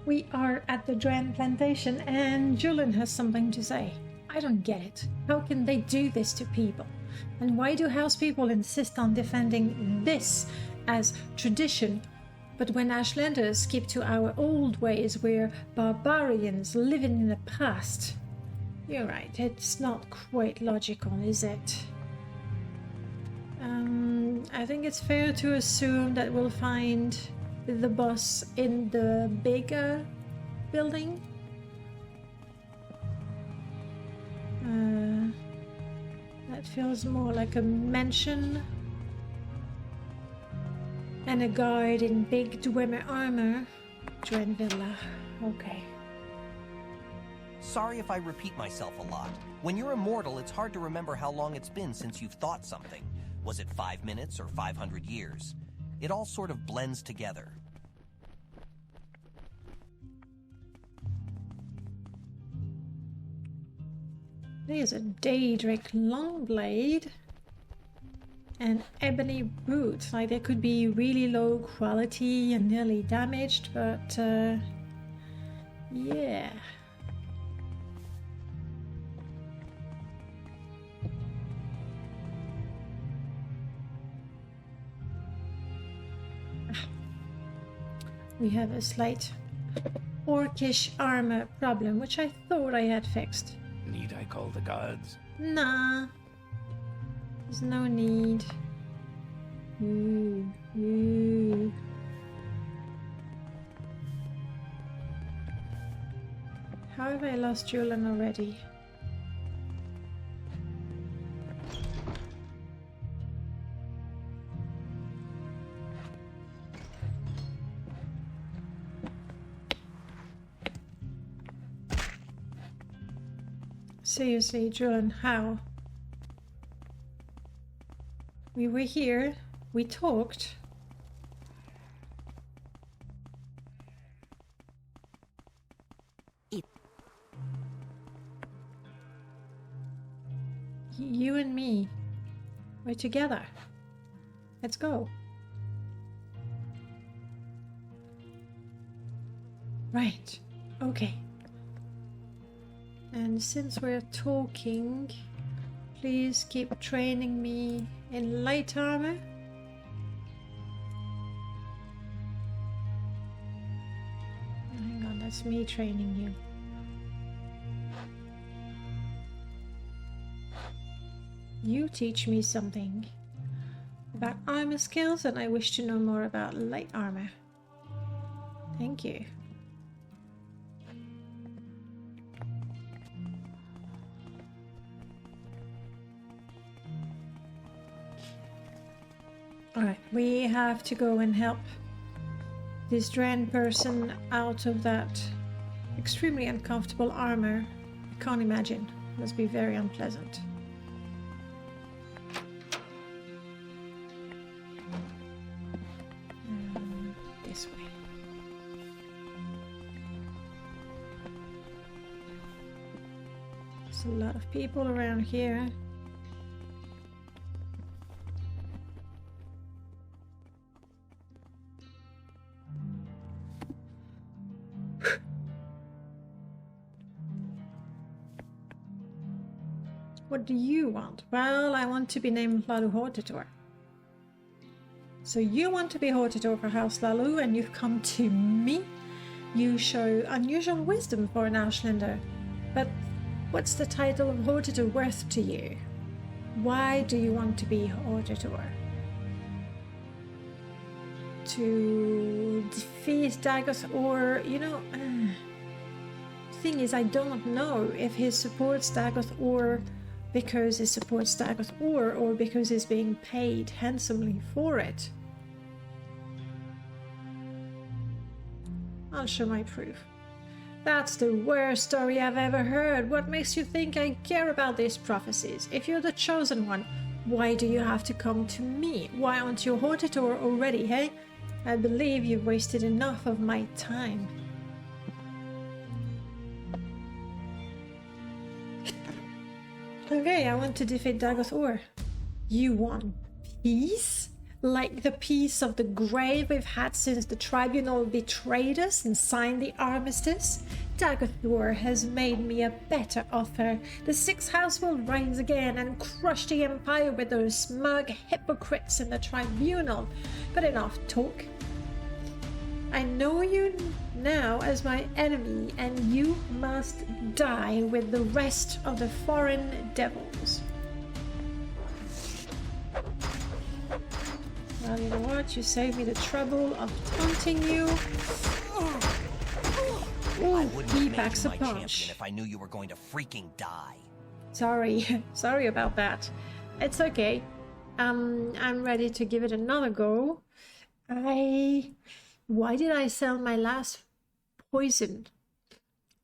We are at the Dran plantation and Julian has something to say. I don't get it. How can they do this to people? And why do house people insist on defending this as tradition? But when Ashlanders skip to our old ways, we're barbarians living in the past. You're right, it's not quite logical, is it? I think it's fair to assume that we'll find the boss in the bigger building. That feels more like a mansion. And a guard in big Dwemer armor. Dren Villa. Okay. Sorry if I repeat myself a lot. When you're immortal, it's hard to remember how long it's been since you've thought something. Was it 5 minutes or 500 years? It all sort of blends together. There's a Daedric Longblade and ebony boots. Like, they could be really low quality and nearly damaged, but yeah. We have a slight orcish armor problem, which I thought I had fixed. Need I call the gods? Nah. There's no need. Ooh. How have I lost Julian already? Seriously, Julian, how? We were here, we talked. You and me, we're together. Let's go. Right, okay. And since we're talking, please keep training me in light armor. Hang on, that's me training you. You teach me something about armor skills, and I wish to know more about light armor. Thank you. Alright, we have to go and help this Dran person out of that extremely uncomfortable armor. I can't imagine. It must be very unpleasant. This way. There's a lot of people around here. What do you want? Well, I want to be named Lalu Hortator. So you want to be Hortator for House Lalu, and you've come to me? You show unusual wisdom for an Ashlander. But what's the title of Hortator worth to you? Why do you want to be Hortator? To defeat Dagoth, or, you know... the thing is, I don't know if he supports Dagoth or because he supports Dagoth or because he's being paid handsomely for it. I'll show my proof. That's the worst story I've ever heard. What makes you think I care about these prophecies? If you're the chosen one, why do you have to come to me? Why aren't you Hortator already, hey? I believe you've wasted enough of my time. Okay, I want to defeat Dagoth Or. You want peace? like the piece of the grave we've had since the tribunal betrayed us and signed the armistice. Daggerthor has made me a better offer. The Sixth House will rise again and crush the Empire with those smug hypocrites in the tribunal. But enough talk. I know you now as my enemy, and you must die with the rest of the foreign devils. Well, you know what? You saved me the trouble of taunting you. I wouldn't have He made packs you a my punch. champion if I knew you were going to freaking die. Sorry. Sorry about that. It's okay. I'm ready to give it another go. Why did I sell my last poison?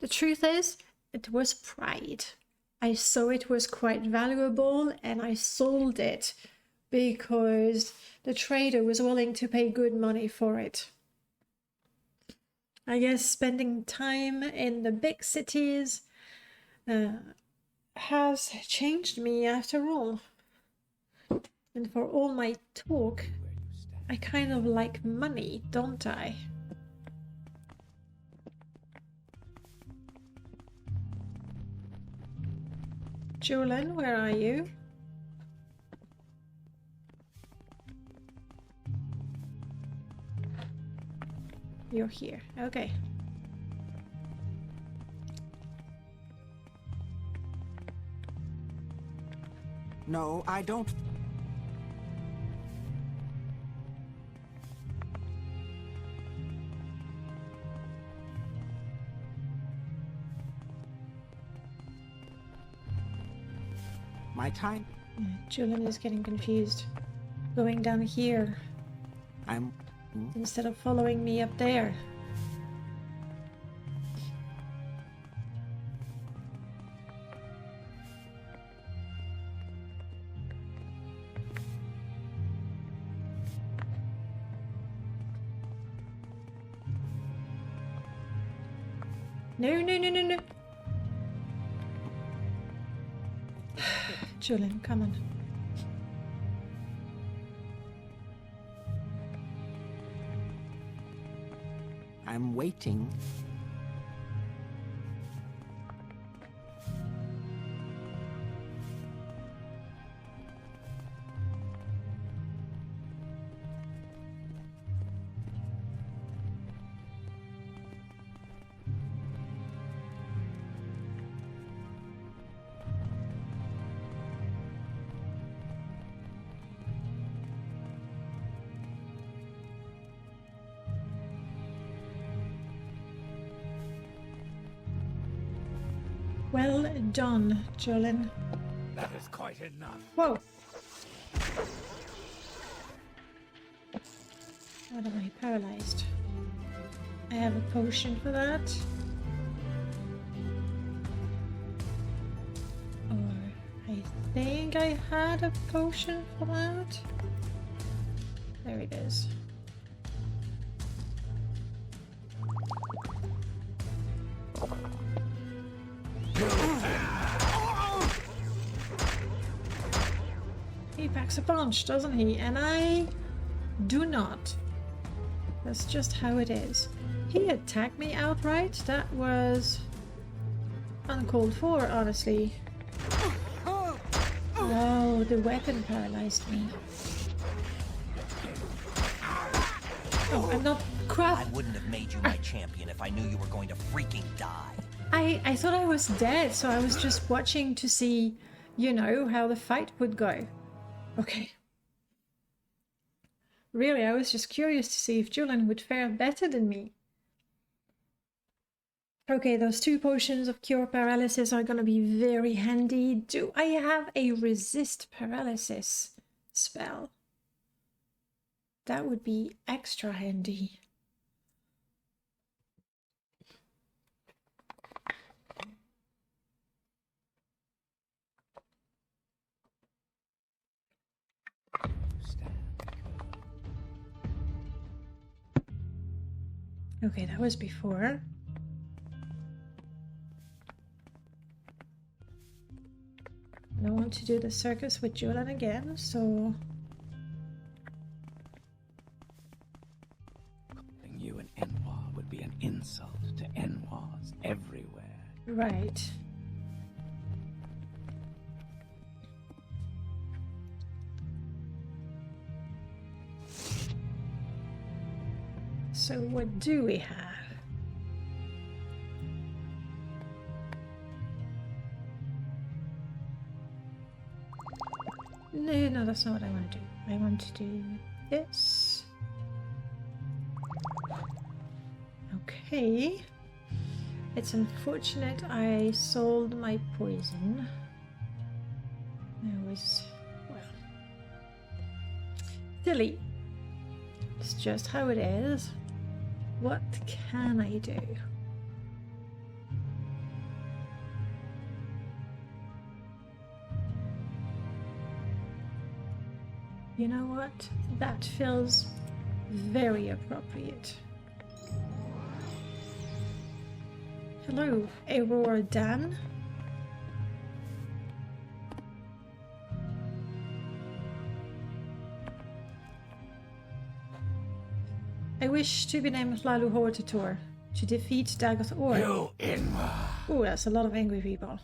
The truth is, it was pride. I saw it was quite valuable and I sold it because the trader was willing to pay good money for it. I guess spending time in the big cities has changed me after all. And for all my talk, I kind of like money, don't I? Julian, where are you? You're here. Okay. No, I don't. My time? Julian is getting confused. Going down here I'm... instead of following me up there. No, no, no, no, no. Julian, come on. I'm waiting. Well done, Julian. That is quite enough. Whoa! What am I paralyzed? I have a potion for that. Or I think I had a potion for that. There it is. He packs a punch, doesn't he? And I do not. That's just how it is. He attacked me outright? That was uncalled for, honestly. Oh, the weapon paralyzed me. Oh, I'm not I wouldn't have made you my champion if I knew you were going to freaking die. I thought I was dead, so I was just watching to see, you know, how the fight would go. Okay. Really, I was just curious to see if Julian would fare better than me. Okay, those 2 potions of cure paralysis are gonna be very handy. Do I have a resist paralysis spell? That would be extra handy. Okay, that was before. I don't want to do the circus with Julian again, so would be an insult to Enwars everywhere. Right. So what do we have? No, that's not what I want to do. I want to do this. Okay. It's unfortunate I sold my poison. It was, well, silly. It's just how it is. What can I do? You know what? That feels very appropriate. Hello, Aurora Dan. I wish to be named Lalu Hortator to defeat Dagoth Or. You Enwar! Oh, that's a lot of angry people.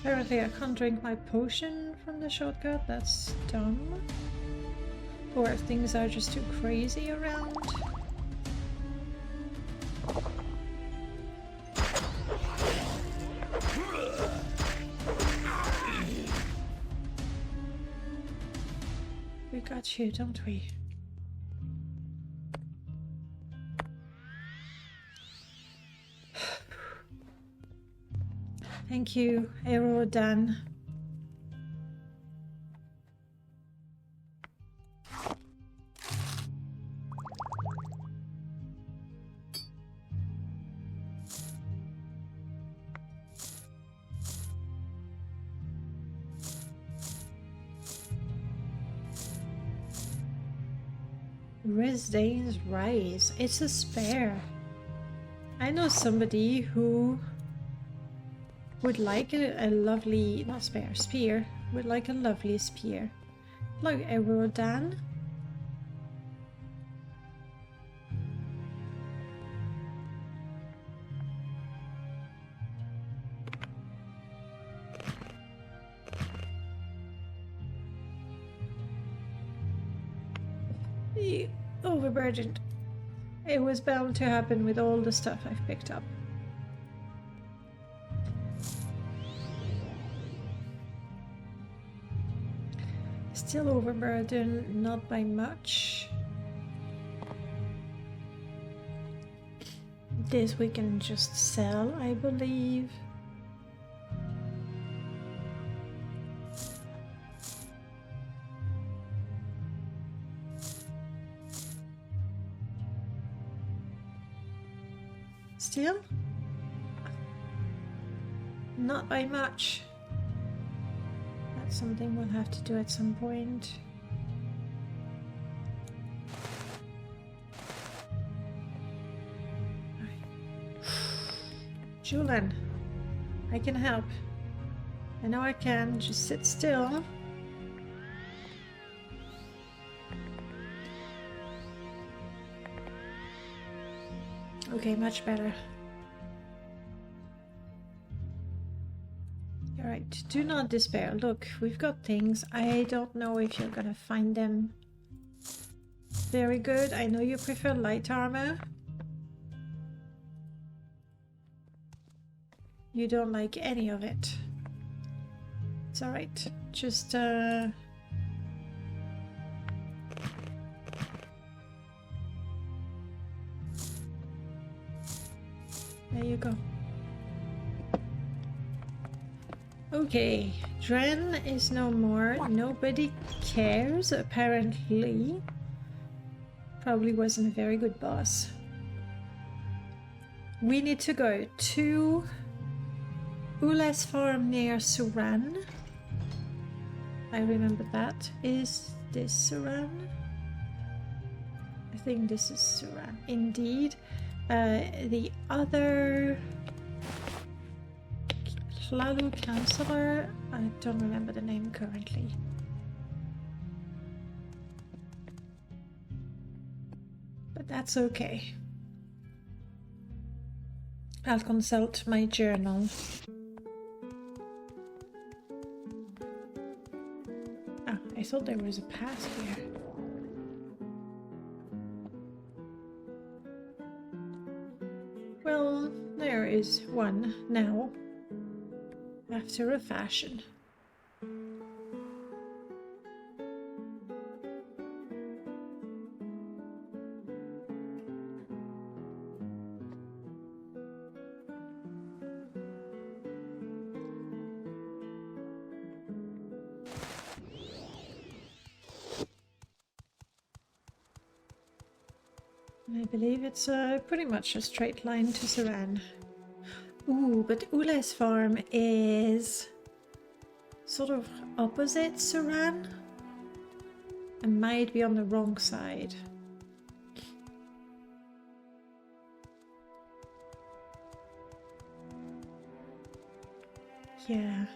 Apparently I can't drink my potion from the shortcut, that's dumb. Or things are just too crazy around. We got you, don't we? Thank you, Aerodan. Resdane's Rise. It's a spare. I know somebody who would like a lovely, not spare, spear. Would like a lovely spear. Like Aerodan. Overburdened. It was bound to happen with all the stuff I've picked up. Still overburdened, not by much. This we can just sell, I believe. Still? Not by much. That's something we'll have to do at some point. Julian, I can help. I know I can. Just sit still. Okay, much better. Alright, do not despair. Look, we've got things. I don't know if you're gonna find them very good. I know you prefer light armor. You don't like any of it. It's alright. Just, there you go. Okay, Dren is no more. Nobody cares, apparently. Probably wasn't a very good boss. We need to go to Ula's farm near Suran. I remember that. Is this Suran? I think this is Suran. Indeed. The other Hlalu Counselor. I don't remember the name currently. But that's okay. I'll consult my journal. Ah, I thought there was a path here. Well, there is one now, after a fashion. I believe it's pretty much a straight line to Saran. Ooh, but Ule's farm is sort of opposite Saran. I might be on the wrong side. Yeah.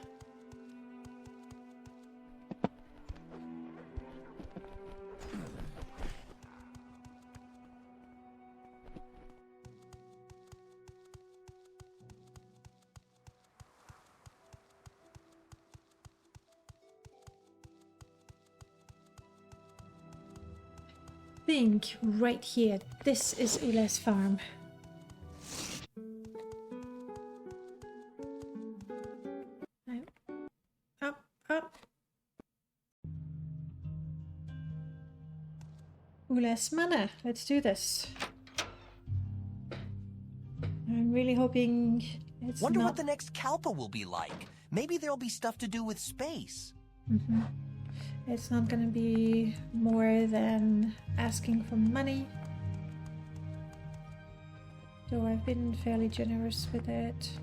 Think right here. This is Ule's farm. No. Up, up. Ule's manor. Let's do this. I'm really hoping it's Wonder not... what the next Kalpa will be like. Maybe there'll be stuff to do with space. Mm-hmm. It's not gonna be more than asking for money. Though I've been fairly generous with it.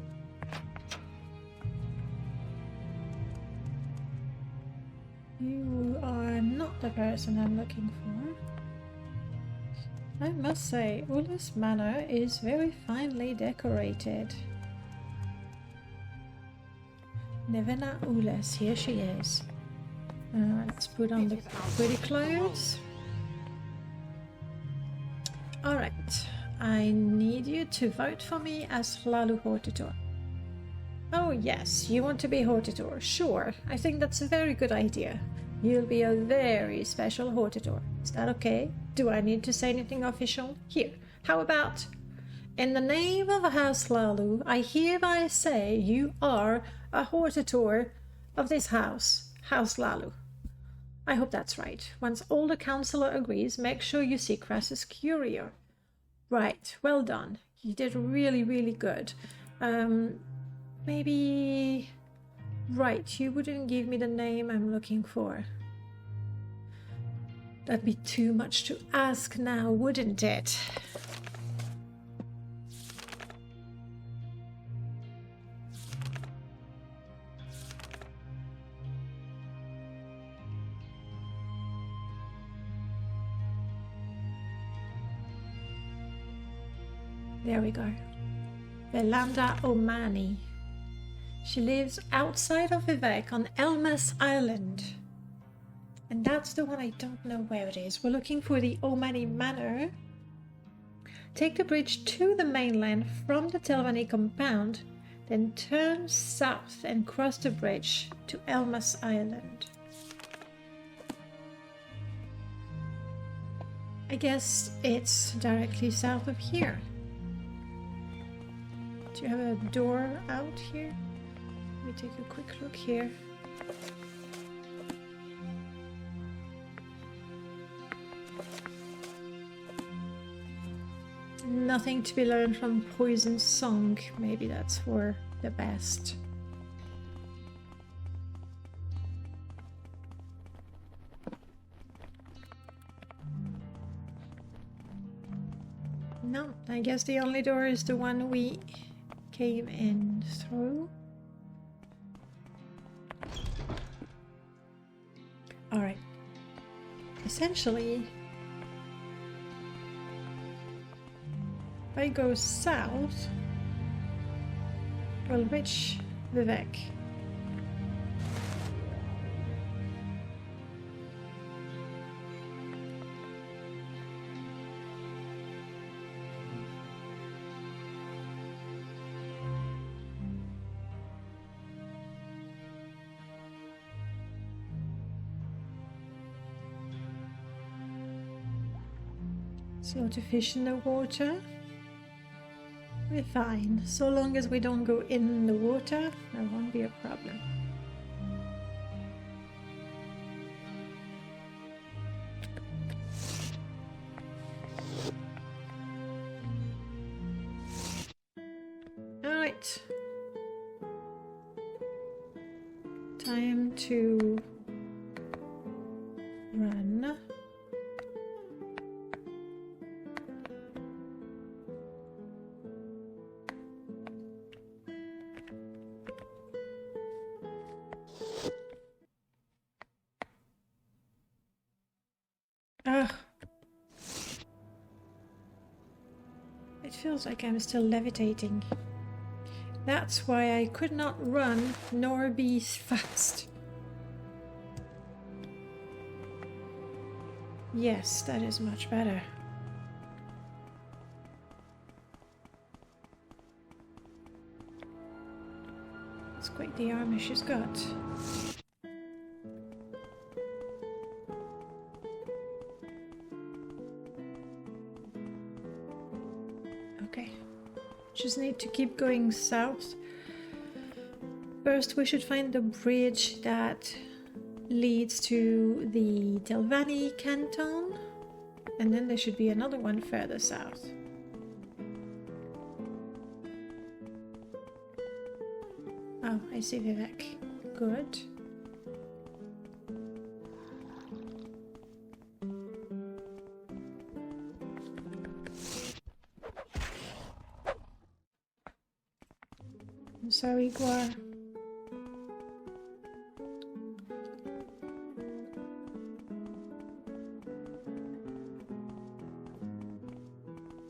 You are not the person I'm looking for. I must say, Ule's manor is very finely decorated. Nevena Ules, here she is. Let's put on the pretty clothes. Alright, I need you to vote for me as Hlalu Hortitor. Oh yes, you want to be Hortitor. Sure, I think that's a very good idea. You'll be a very special Hortitor. Is that okay? Do I need to say anything official? Here, how about... In the name of House Hlalu, I hereby say you are a Hortitor of this house, House Hlalu. I hope that's right. Once all the councillor agrees, make sure you see Crassus Curio. Right, well done. You did really, really good. Maybe... Right, you wouldn't give me the name I'm looking for. That'd be too much to ask now, wouldn't it? There we go. Belanda Omani. She lives outside of Vivek on Elmas Island. And that's the one I don't know where it is. We're looking for the Omani Manor. Take the bridge to the mainland from the Telvanni compound, then turn south and cross the bridge to Elmas Island. I guess it's directly south of here. Do you have a door out here? Let me take a quick look here. Nothing to be learned from Poison's song. Maybe that's for the best. No, I guess the only door is the one we came in through. Alright. Essentially, if I go south, well, which Vivek. Slaughter fish in the water. We're fine. So long as we don't go in the water, that won't be a problem. Alright. Time to run. It feels like I'm still levitating. That's why I could not run nor be fast. Yes, that is much better. It's quite the armor she's got. Okay, just need to keep going south. First we should find the bridge that leads to the Telvanni canton, and then there should be another one further south. Oh, I see Vivek. Good. I'm sorry, Guar.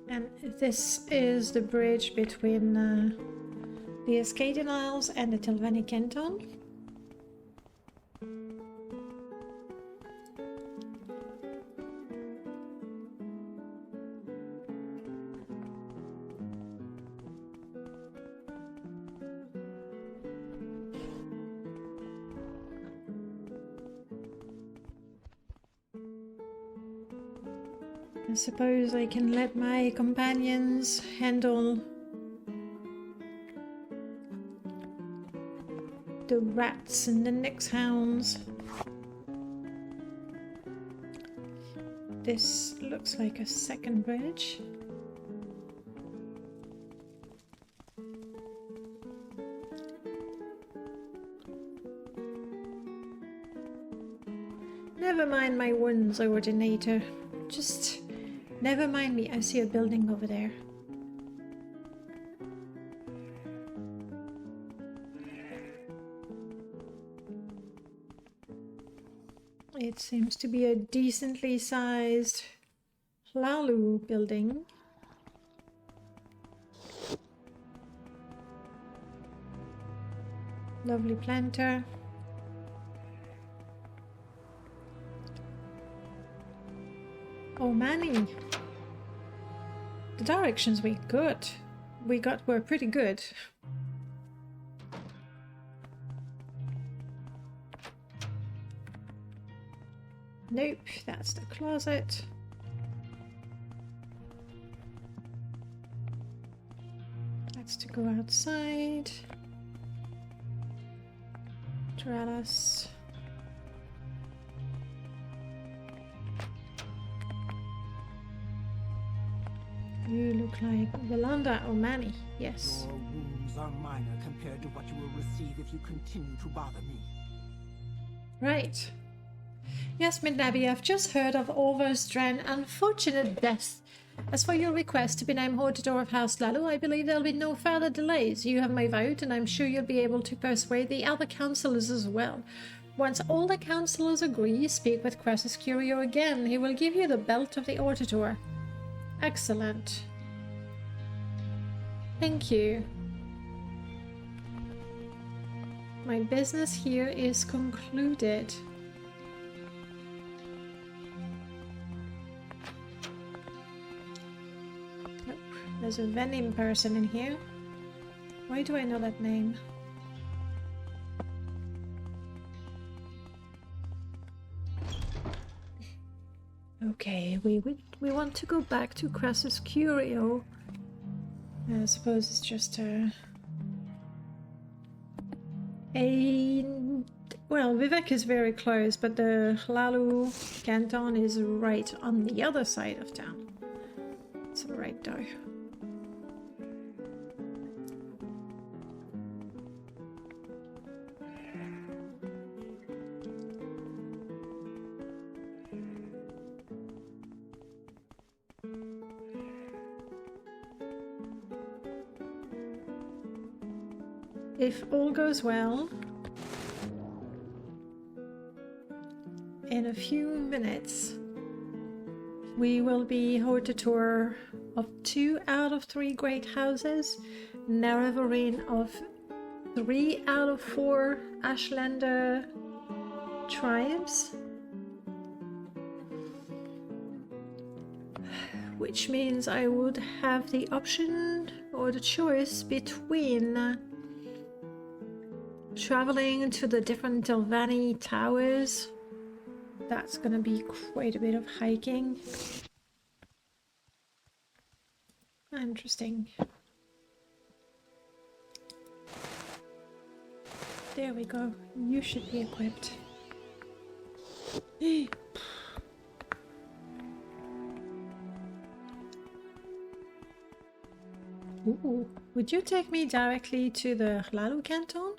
And this is the bridge between the Ascadian Isles and the Telvanni Canton. I suppose I can let my companions handle the rats and the Nyx hounds. This looks like a second bridge. Never mind my wounds, Ordinator. Just never mind me. I see a building over there. It seems to be a decently sized Hlalu building. Lovely planter. Oh, Manny. The directions we got were pretty good. Nope, that's the closet. That's to go outside. Trellis. You look like Valanda or Manny, yes. Your wounds are minor compared to what you will receive if you continue to bother me. Right. Yes, Midnabi, I've just heard of Overstrand's unfortunate death. As for your request to be named Hortador of House Hlalu, I believe there'll be no further delays. You have my vote, and I'm sure you'll be able to persuade the other councillors as well. Once all the councillors agree, speak with Crassus Curio again. He will give you the belt of the Hortador. Excellent. Thank you. My business here is concluded. Nope. There's a venom person in here. Why do I know that name? Okay, we want to go back to Crassus Curio. I suppose it's just well, Vivek is very close, but the Hlalu canton is right on the other side of town. It's alright though. If all goes well, in a few minutes, we will be hortator of 2 out of 3 great houses, Naravarine of 3 out of 4 Ashlander tribes, which means I would have the option or the choice between traveling to the different Delvani towers. That's gonna be quite a bit of hiking. Interesting. There we go. You should be equipped. Ooh, would you take me directly to the Hlalu canton?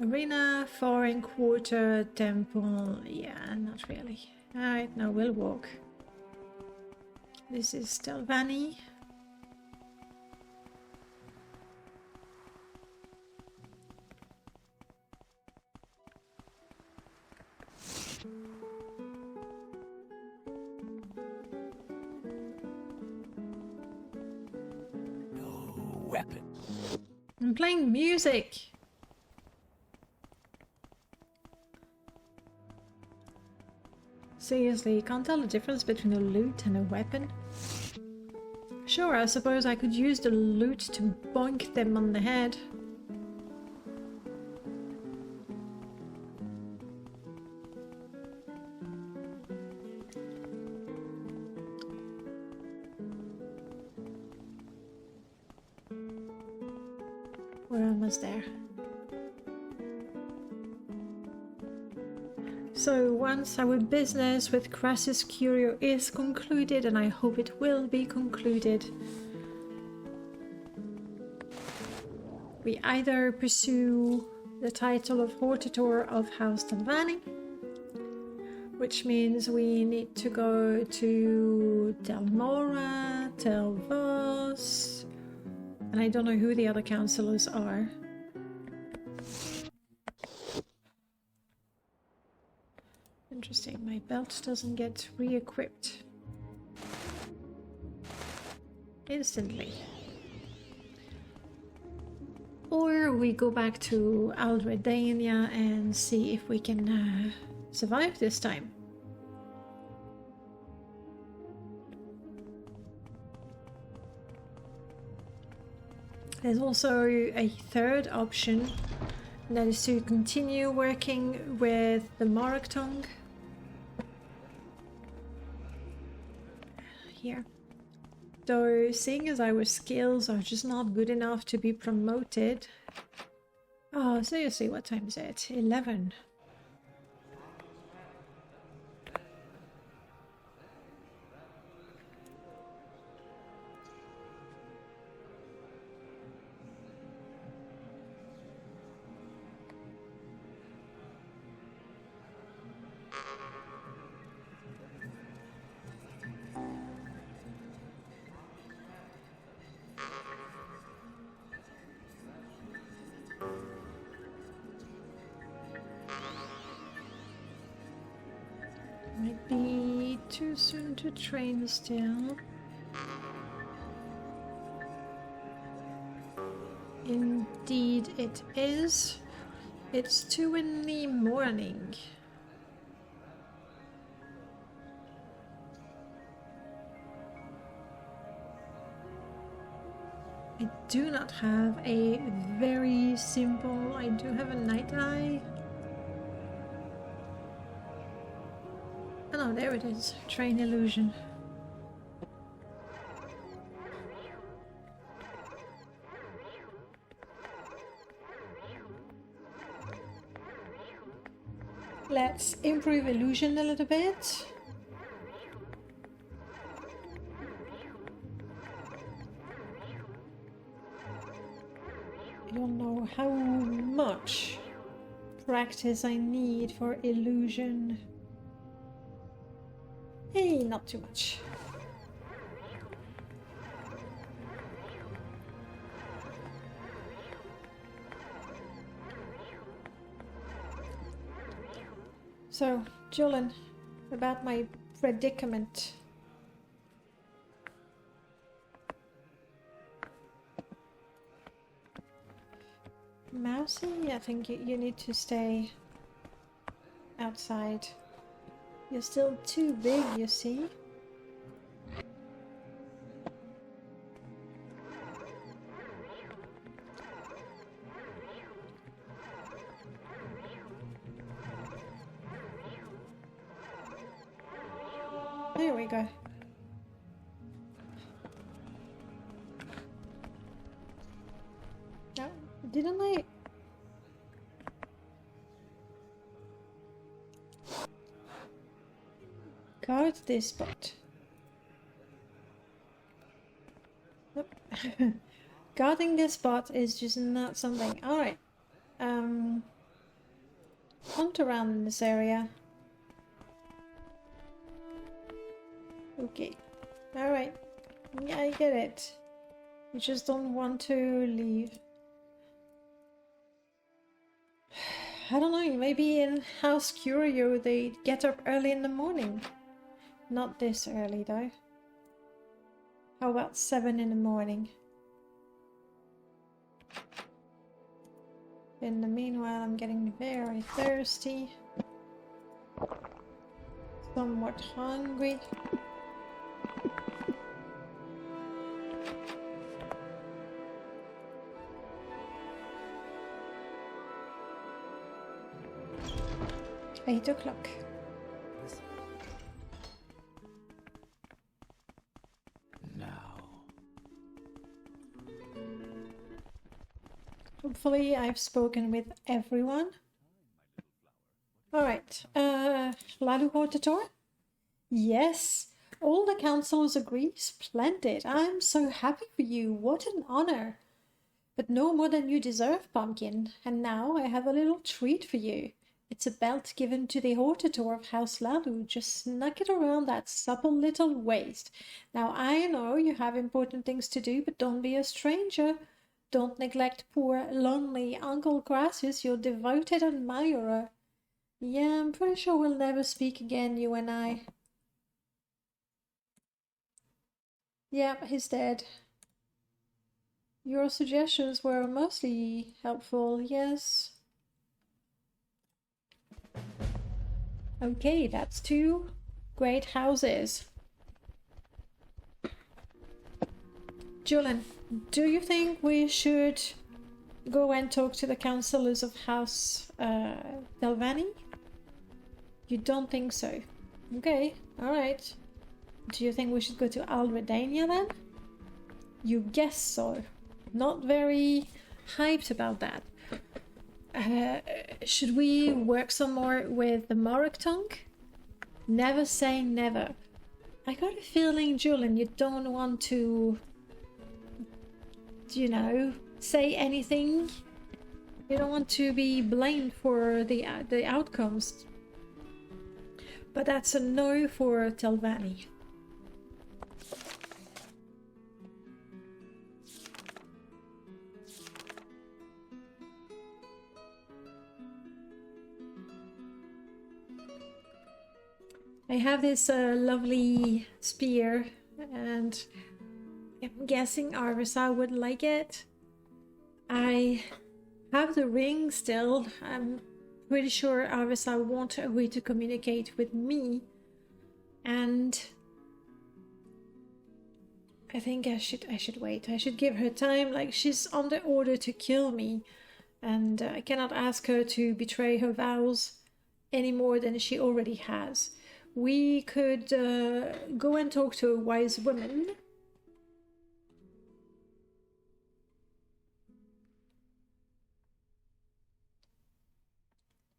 Arena, foreign quarter, temple. Yeah, not really. Alright, no, we'll walk. This is Stelvani. No weapon. I'm playing music. Seriously, you can't tell the difference between a loot and a weapon? Sure, I suppose I could use the loot to boink them on the head. We're almost there. So once our business with Crassus Curio is concluded, and I hope it will be concluded, we either pursue the title of Hortator of House Delvani, which means we need to go to Delmora, Delvos, and I don't know who the other councillors are. Interesting, my belt doesn't get re-equipped instantly. Or we go back to Aldredania and see if we can survive this time. There's also a third option, and that is to continue working with the Morrowind. Here. Though, seeing as our skills are just not good enough to be promoted... Oh, seriously, what time is it? 11. Might be too soon to train still. Indeed it is. It's 2 in the morning. I do not have a very simple... I do have a night eye. Oh no, there it is. Train illusion. Let's improve illusion a little bit. I don't know how much practice I need for illusion. Hey, not too much. So, Julian, about my predicament. Mousy, I think you need to stay outside. You're still too big, you see. There we go. No, didn't I? Guard this spot. Nope. Guarding this spot is just not something. Alright. Hunt around in this area. Okay. Alright. Yeah, I get it. You just don't want to leave. I don't know, maybe in House Curio they get up early in the morning. Not this early though. How about 7 in the morning? In the meanwhile, I'm getting very thirsty. Somewhat hungry. Eight o'clock. Hopefully I've spoken with everyone. Alright, Lalu Hortator? Yes, all the councils agree. Splendid. I'm so happy for you. What an honor. But no more than you deserve, Pumpkin. And now I have a little treat for you. It's a belt given to the Hortator of House Lalu. Just snug it around that supple little waist. Now I know you have important things to do, but don't be a stranger. Don't neglect poor, lonely Uncle Crassus, your devoted admirer. Yeah, I'm pretty sure we'll never speak again, you and I. Yep, he's dead. Your suggestions were mostly helpful, yes. Okay, that's 2 great houses. Julian, do you think we should go and talk to the councillors of House Delvani? You don't think so? Okay, alright. Do you think we should go to Alredania then? You guess so. Not very hyped about that. Should we work some more with the Morrock tongue? Never say never. I got a feeling, Julian, you don't want to... you know, say anything. You don't want to be blamed for the outcomes. But that's a no for Telvanni. I have this lovely spear, and I'm guessing Arvisa would like it. I have the ring still. I'm pretty sure Arisa won't agree to communicate with me. And I think I should wait. I should give her time. Like, she's under order to kill me. And I cannot ask her to betray her vows any more than she already has. We could go and talk to a wise woman.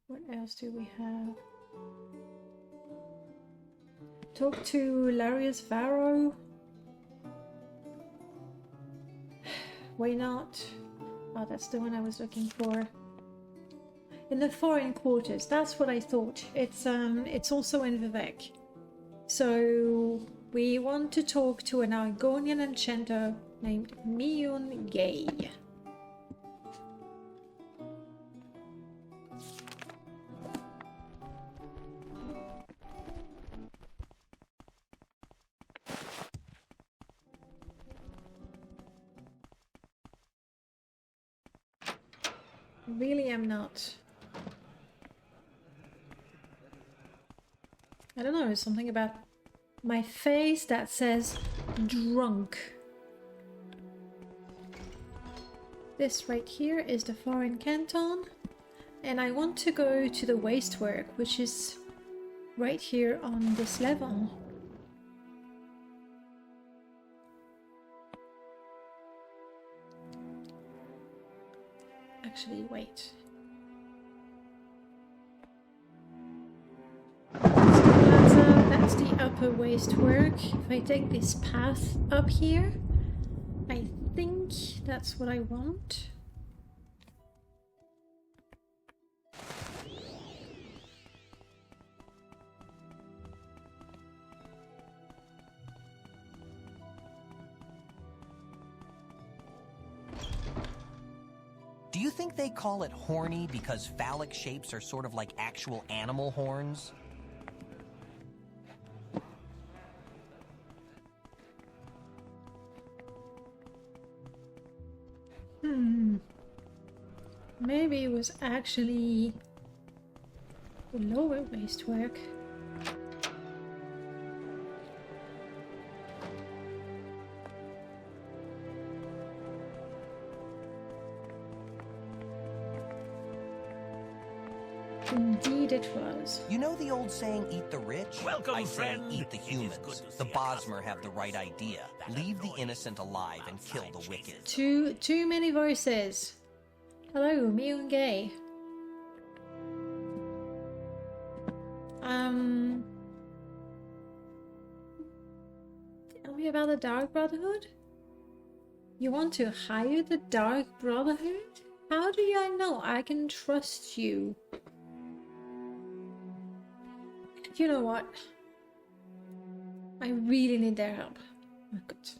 What else do we have? Talk to Larius Varro. Why not? Oh, that's the one I was looking for. In the foreign quarters, that's what I thought. It's also in Vivek. So we want to talk to an Argonian enchanter named Miun Gay. Really am not. I don't know, something about my face that says drunk. This right here is the foreign canton, and I want to go to the wastework, which is right here on this level. Actually, wait. That's the upper wastework. If I take this path up here, I think that's what I want. Do you think they call it horny because phallic shapes are sort of like actual animal horns? Maybe it was actually the lower wastework. Indeed it was. You know the old saying, eat the rich? Welcome, I say, friend. eat the It is humans. good to The see a Bosmer customer have the right who idea. that Leave the annoying innocent alive and kill the outside wicked. Too many voices. Hello, Miun Gay. Tell me about the Dark Brotherhood? You want to hire the Dark Brotherhood? How do I know I can trust you? You know what? I really need their help. Oh, good.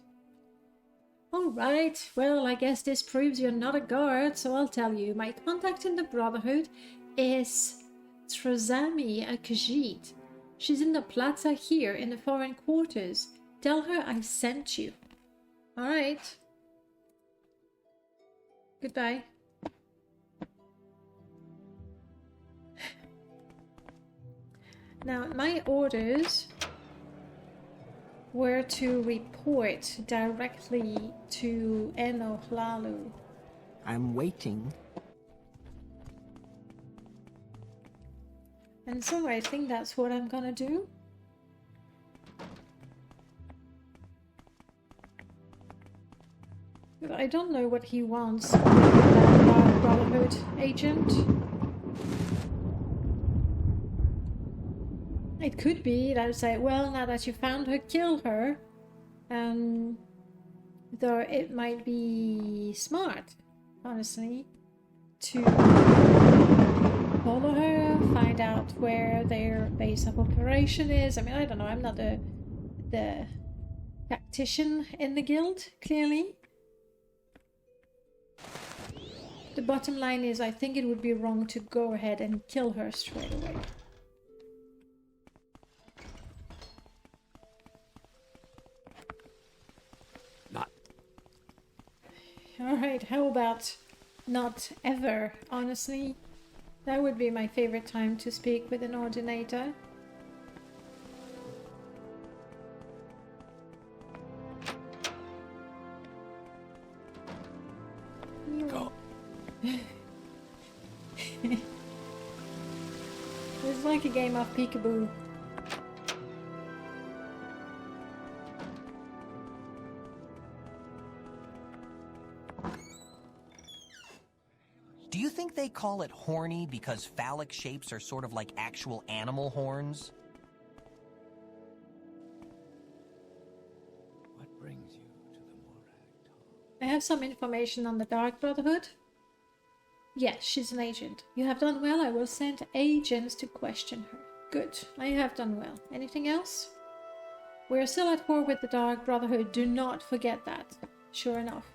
Alright, well, I guess this proves you're not a guard, so I'll tell you. My contact in the Brotherhood is Trazami Akajit. She's in the plaza here in the foreign quarters. Tell her I sent you. Alright. Goodbye. Now, my orders were to report directly to Eno Hlalu. I'm waiting. And so I think that's what I'm gonna do. But I don't know what he wants with that Dark Brotherhood agent. It could be that I say, well, now that you found her, kill her. Though it might be smart, honestly, to follow her, find out where their base of operation is. I mean, I don't know, I'm not the tactician in the guild, clearly. The bottom line is, I think it would be wrong to go ahead and kill her straight away. Alright, how about Not ever, honestly. That would be my favorite time to speak with an ordinator. Go. It's like a game of peekaboo. Do you think they call it horny because phallic shapes are sort of like actual animal horns? What brings you to the Morag? I have some information on the Dark Brotherhood. Yes, she's an agent. You have done well. I will send agents to question her. Good. I have done well. Anything else? We are still at war with the Dark Brotherhood. Do not forget that. Sure enough.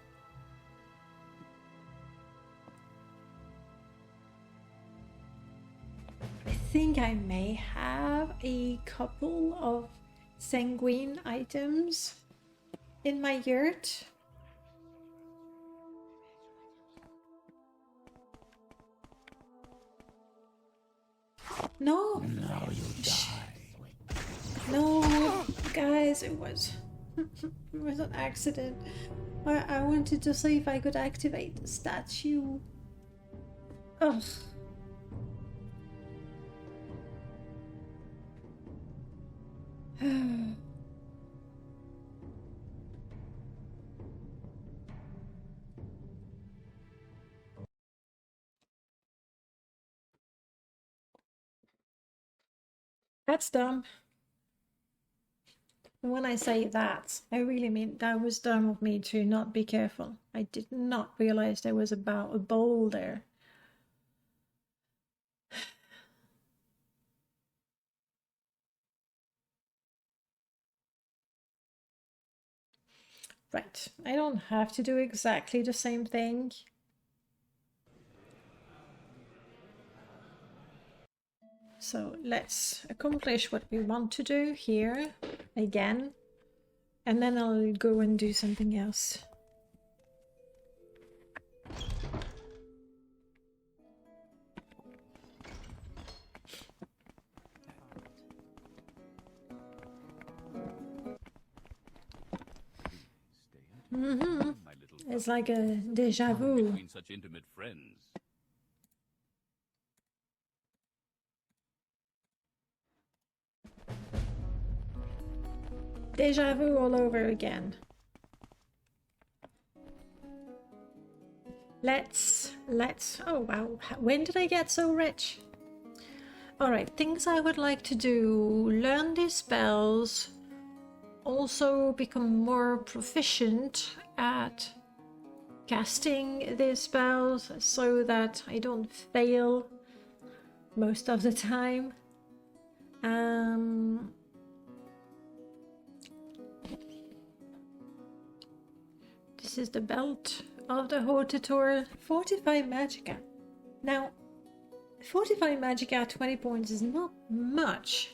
I think I may have a couple of sanguine items in my yurt. No. Now you die. No, guys, it was it was an accident. I wanted to see if I could activate the statue. Ugh. That's dumb. And when I say that, I really mean that was dumb of me to not be careful. I did not realize there was about a bowl there. Right, I don't have to do exactly the same thing. So let's accomplish what we want to do here again, and then I'll go and do something else. It's like a deja vu. Between such intimate friends. Deja vu all over again. Let's, oh wow, when did I get so rich? Alright, things I would like to do: learn these spells, also become more proficient at casting these spells so that I don't fail most of the time. This is the belt of the Hortator. Fortify Magicka. Now, Fortify Magicka at 20 points is not much.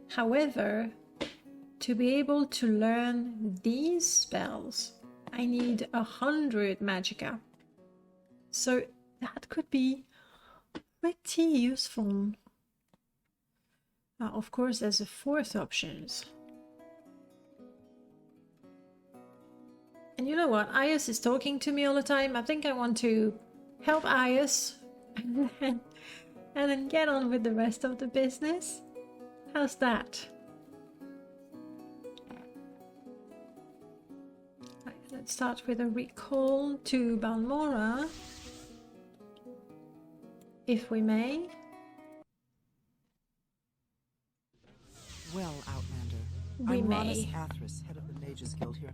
However, to be able to learn these spells, I need 100 Magicka. So that could be pretty useful. Of course, there's a fourth option. And you know what? Ayas is talking to me all the time. I think I want to help Ayas and then get on with the rest of the business. How's that? Right, let's start with a recall to Balmora, if we may. Well, Outlander, We I'm may. Ronis Athris, head of the Mages Guild here.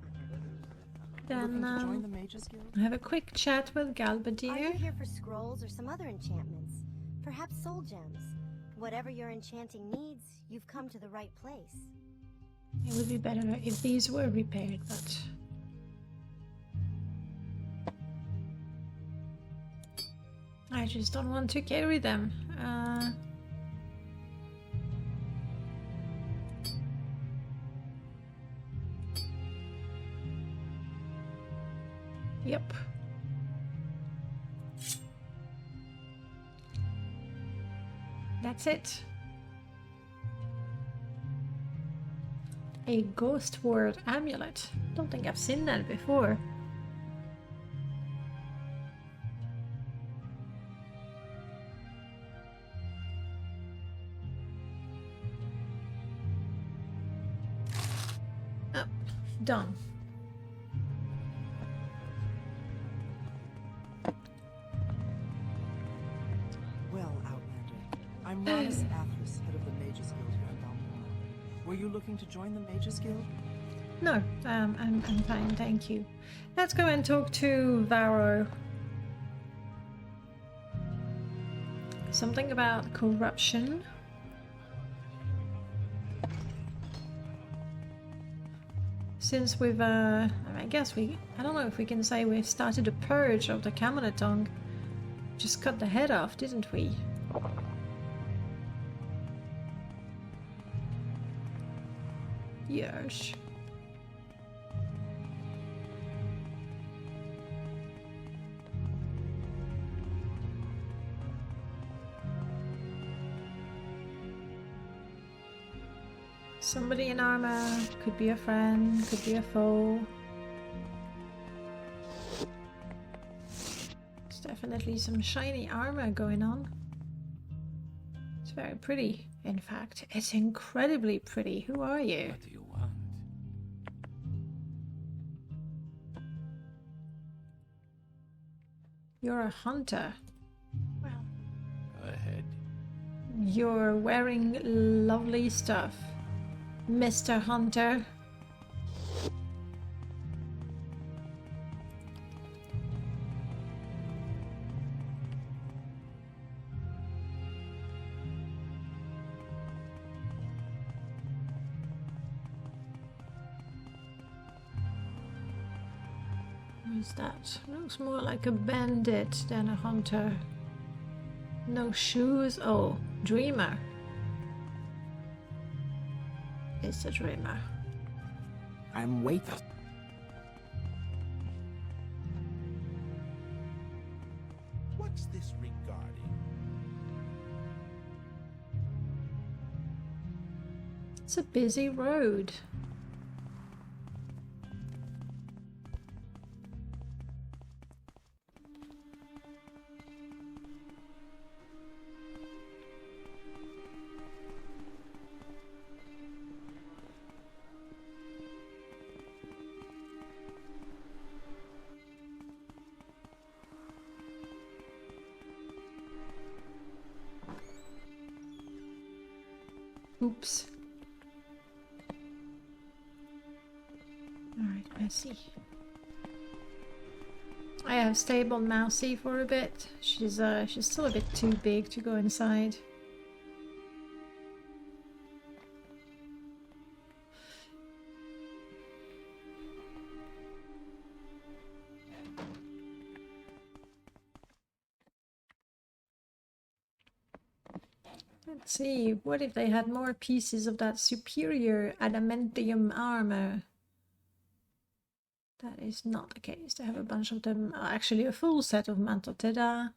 Then Looking to join the Mages Guild? have a quick chat with Are you Galbadir. here for scrolls or some other enchantments? Perhaps soul gems? Whatever your enchanting needs, you've come to the right place. It would be better if these were repaired, but I just don't want to carry them. Yep. That's it. A ghost word amulet. Don't think I've seen that before. Oh, done. Well, Outlander, I'm Ranus Athos, head of the Mages Guild here in Balmora. Were you looking to join the Mages Guild? No, I'm fine, thank you. Let's go and talk to Varro. Something about corruption. Since we've, I guess I don't know if we can say we've started a purge of the Camelotong. Just cut the head off, didn't we? Yes. Somebody in armor, could be a friend, could be a foe. There's definitely some shiny armor going on. It's very pretty, in fact. It's incredibly pretty. Who are you? What do you want? You're a hunter. Well, Go ahead. you're wearing lovely stuff, Mr. Hunter. Who's that? Looks more like a bandit than a hunter. No shoes. Oh, dreamer. It's a dreamer. I'm waiting. What's this regarding? It's a busy road. Oops. Alright, let's see. I have stabled Mousy for a bit. She's still a bit too big to go inside. Let's see, what if they had more pieces of that superior adamantium armor? That is not the case. They have a bunch of them. Actually, a full set of Mantle Teda.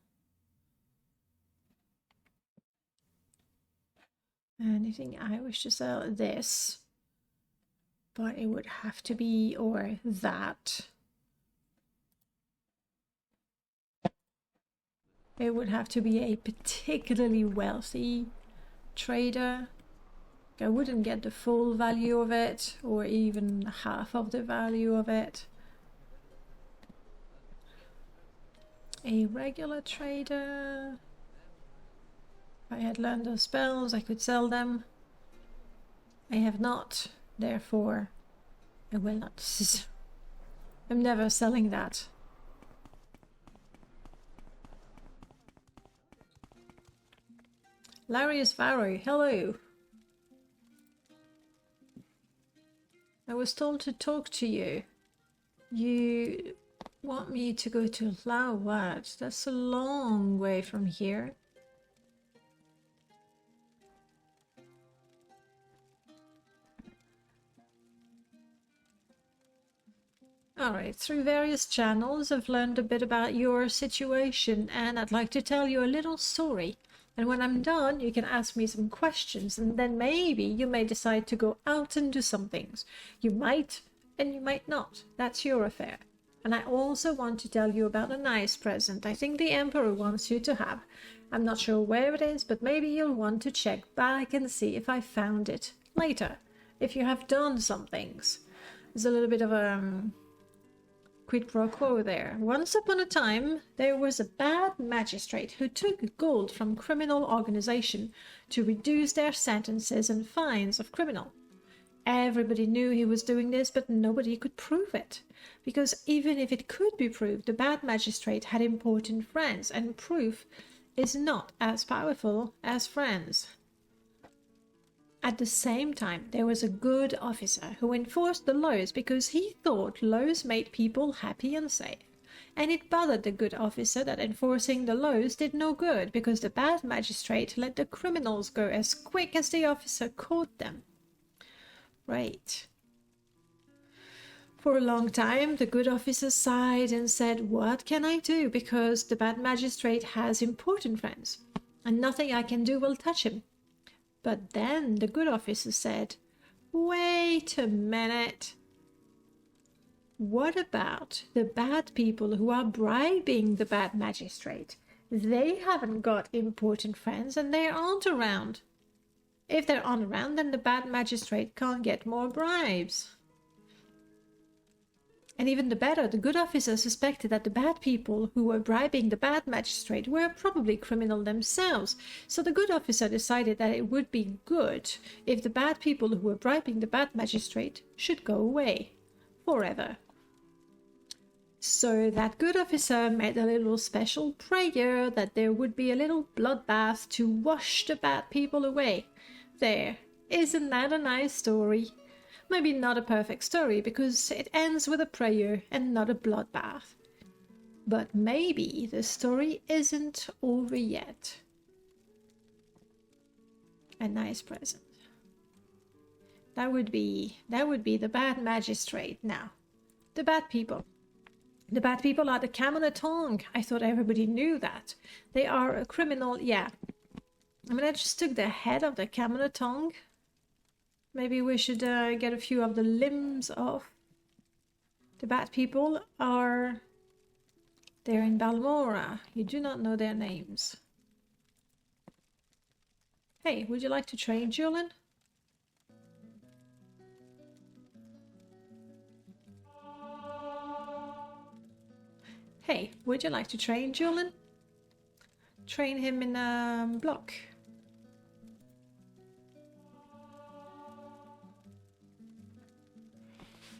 Anything I wish to sell? This. But it would have to be, or that. It would have to be a particularly wealthy trader. I wouldn't get the full value of it, or even half of the value of it. A regular trader. If I had learned those spells, I could sell them. I have not, therefore I will not. I'm never selling that. Larius Varro, hello. I was told to talk to you. You want me to go to Laowat? That's a long way from here. Alright, through various channels I've learned a bit about your situation, and I'd like to tell you a little story And when I'm done, you can ask me some questions, and then maybe you may decide to go out and do some things. You might, and you might not. That's your affair. And I also want to tell you about a nice present I think the Emperor wants you to have. I'm not sure where it is, but maybe you'll want to check back and see if I found it later, if you have done some things. There's a little bit of a quid pro quo there. Once upon a time, there was a bad magistrate who took gold from criminal organization to reduce their sentences and fines of criminal. Everybody knew he was doing this, but nobody could prove it. Because even if it could be proved, the bad magistrate had important friends, and proof is not as powerful as friends. At the same time, there was a good officer who enforced the laws because he thought laws made people happy and safe. And it bothered the good officer that enforcing the laws did no good because the bad magistrate let the criminals go as quick as the officer caught them. Right. For a long time, the good officer sighed and said, "What can I do? Because the bad magistrate has important friends, and nothing I can do will touch him." But then the good officer said, "Wait a minute. What about the bad people who are bribing the bad magistrate? They haven't got important friends and they aren't around. If they're on around, then the bad magistrate can't get more bribes." And even the better, the good officer suspected that the bad people who were bribing the bad magistrate were probably criminal themselves. So the good officer decided that it would be good if the bad people who were bribing the bad magistrate should go away forever. So that good officer made a little special prayer that there would be a little bloodbath to wash the bad people away. There, isn't that a nice story? Maybe not a perfect story because it ends with a prayer and not a bloodbath. But maybe the story isn't over yet. A nice present. That would be the bad magistrate now. The bad people. The bad people are the Camonatong. I thought everybody knew that. They are a criminal, yeah. I mean, I just took the head of the Camonatong. Maybe we should get a few of the limbs off. The bad people are... They're in Balmora. You do not know their names. Hey, would you like to train, Julian? Hey, would you like to train, Julian? Train him in a block.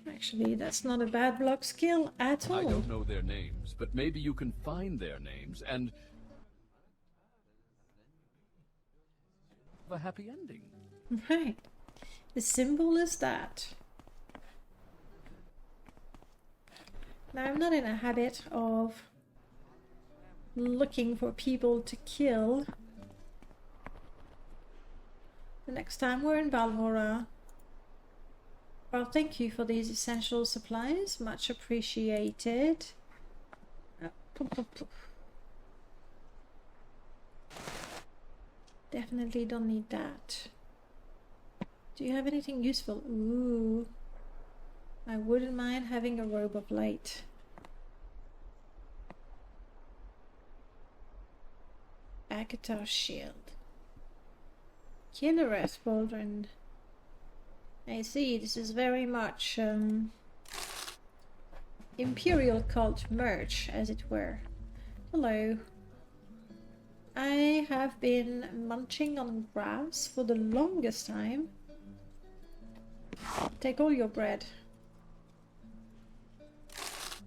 Actually, that's not a bad block skill at all. I don't know their names, but maybe you can find their names and... a happy ending. Right. As simple as that. Now, I'm not in a habit of looking for people to kill. The next time we're in Balmora... Well, thank you for these essential supplies. Much appreciated. Definitely don't need that. Do you have anything useful? Ooh. I wouldn't mind having a robe of light. Akatar shield. Killer Earth Pauldron. I see, this is very much Imperial Cult merch, as it were. Hello. I have been munching on grass for the longest time. Take all your bread.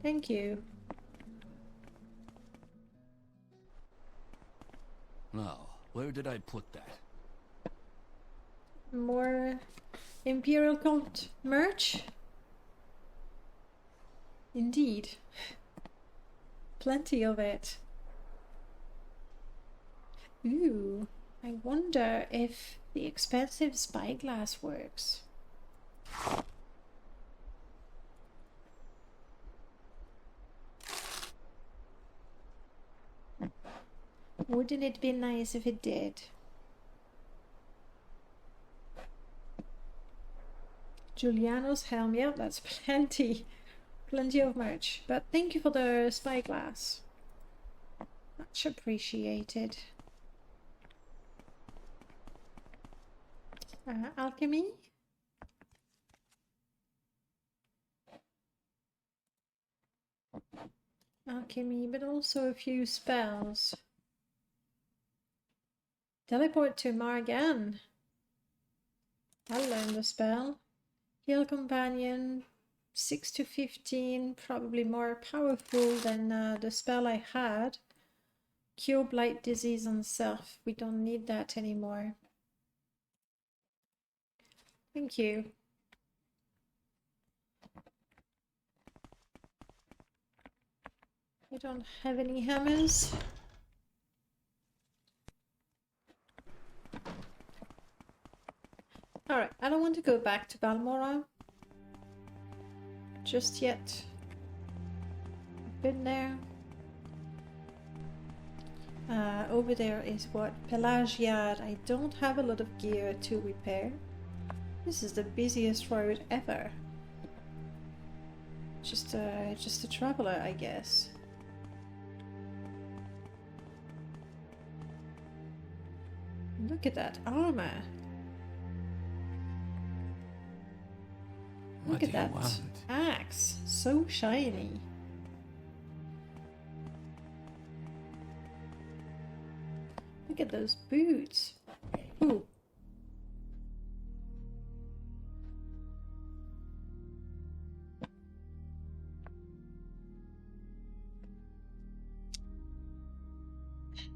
Thank you. Now, where did I put that? More Imperial Cult merch? Indeed. Plenty of it. Ooh, I wonder if the expensive spyglass works. Wouldn't it be nice if it did? Giuliano's helm, yeah, that's plenty of merch. But thank you for the spyglass. Much appreciated. Alchemy? Alchemy, but also a few spells. Teleport to Margan. I'll learn the spell. Heal Companion, 6 to 15, probably more powerful than the spell I had. Cure Blight Disease on Self. We don't need that anymore. Thank you. I don't have any hammers. Alright, I don't want to go back to Balmora just yet. Been there. Over there is what? Pelagiad. I don't have a lot of gear to repair. This is the busiest road ever. Just a traveler, I guess. Look at that armor. Look at that axe. So shiny. Look at those boots. Ooh.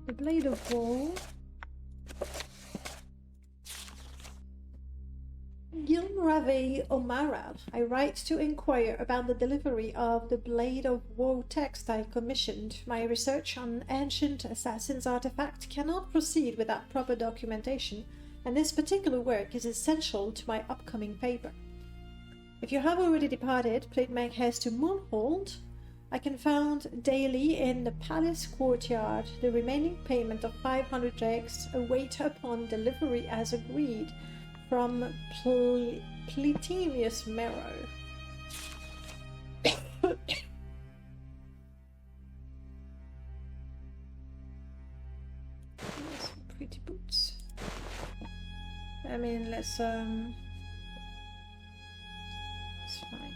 The Blade of Woe. Gilrave O'Mara. I write to inquire about the delivery of the Blade of Woe text I commissioned. My research on ancient assassin's artifact cannot proceed without proper documentation, and this particular work is essential to my upcoming paper. If you have already departed, please make haste to Moonhold. I can found daily in the palace courtyard. The remaining payment of 500 drakes await upon delivery as agreed. From Pletinius Marrow. Some pretty boots. I mean, let's it's fine.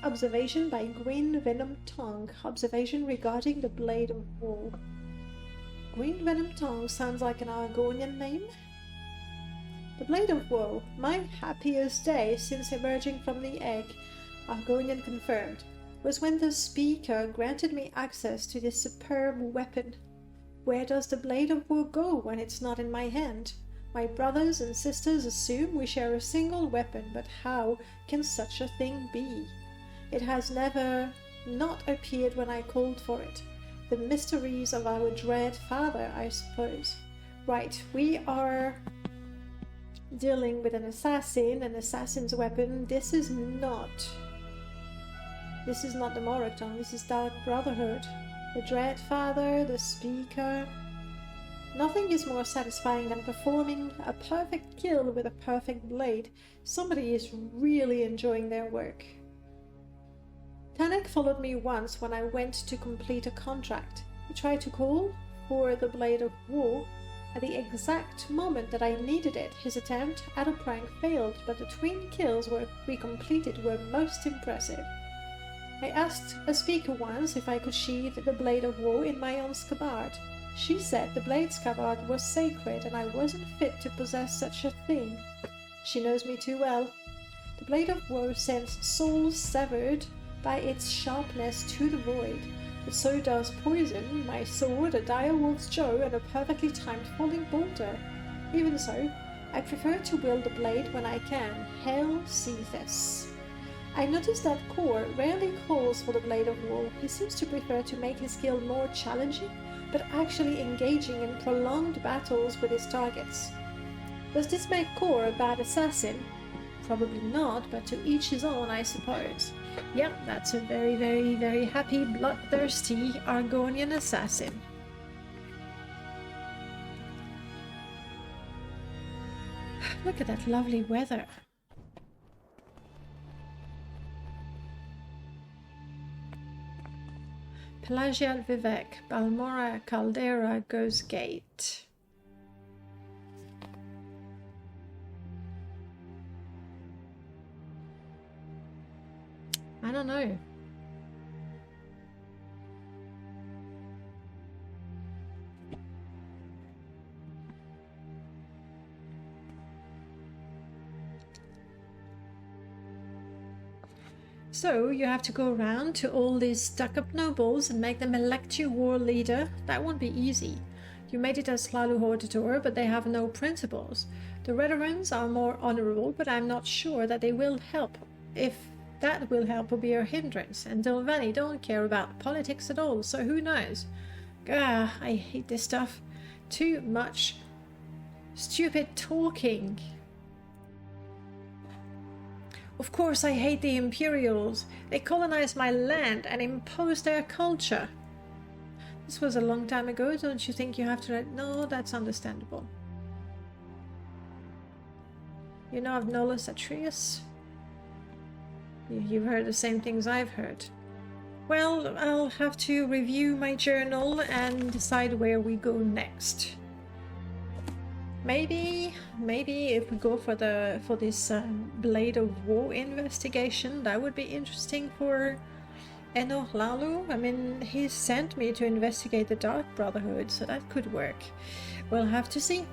Observation by Green Venom Tongue. Observation regarding the Blade of Woe. Green Venom Tongue sounds like an Argonian name. The Blade of Woe. My happiest day since emerging from the egg, Argonian confirmed, was when the speaker granted me access to this superb weapon. Where does the Blade of Woe go when it's not in my hand? My brothers and sisters assume we share a single weapon, but how can such a thing be? It has never not appeared when I called for it. The mysteries of our dread father, I suppose. Right, we are dealing with an assassin's weapon. This is not the Morocton, this is Dark Brotherhood. The dread father, the speaker. Nothing is more satisfying than performing a perfect kill with a perfect blade. Somebody is really enjoying their work. Tanek followed me once when I went to complete a contract. He tried to call for the Blade of Woe at the exact moment that I needed it. His attempt at a prank failed, but the twin kills we completed were most impressive. I asked a speaker once if I could sheathe the Blade of Woe in my own scabbard. She said the blade scabbard was sacred and I wasn't fit to possess such a thing. She knows me too well. The Blade of Woe sends souls severed by its sharpness to the void, but so does poison, my sword, a direwolf's jaw, and a perfectly timed falling boulder. Even so, I prefer to wield the blade when I can. Hail Cephas. I noticed that Kor rarely calls for the Blade of Woe. He seems to prefer to make his skill more challenging, but actually engaging in prolonged battles with his targets. Does this make Kor a bad assassin? Probably not, but to each his own, I suppose. Yep, that's a very, very, very happy, bloodthirsty Argonian assassin. Look at that lovely weather. Pelagial Vivek, Balmora Caldera Goes Gate. I don't know. So you have to go around to all these stuck-up nobles and make them elect you war leader. That won't be easy. You made it as Slalu Hortator, but they have no principles. The Redorans are more honorable, but I'm not sure that they will help. If that will help will be a hindrance, and Dilvani don't care about politics at all, so who knows? Gah, I hate this stuff. Too much stupid talking. Of course I hate the Imperials. They colonized my land and imposed their culture. This was a long time ago, don't you think you have to... No, that's understandable. You know of Nolus Atreus? You've heard the same things I've heard. Well, I'll have to review my journal and decide where we go next. Maybe if we go for this Blade of War investigation, that would be interesting for Eno Lalu. I mean, he sent me to investigate the Dark Brotherhood, so that could work. We'll have to see.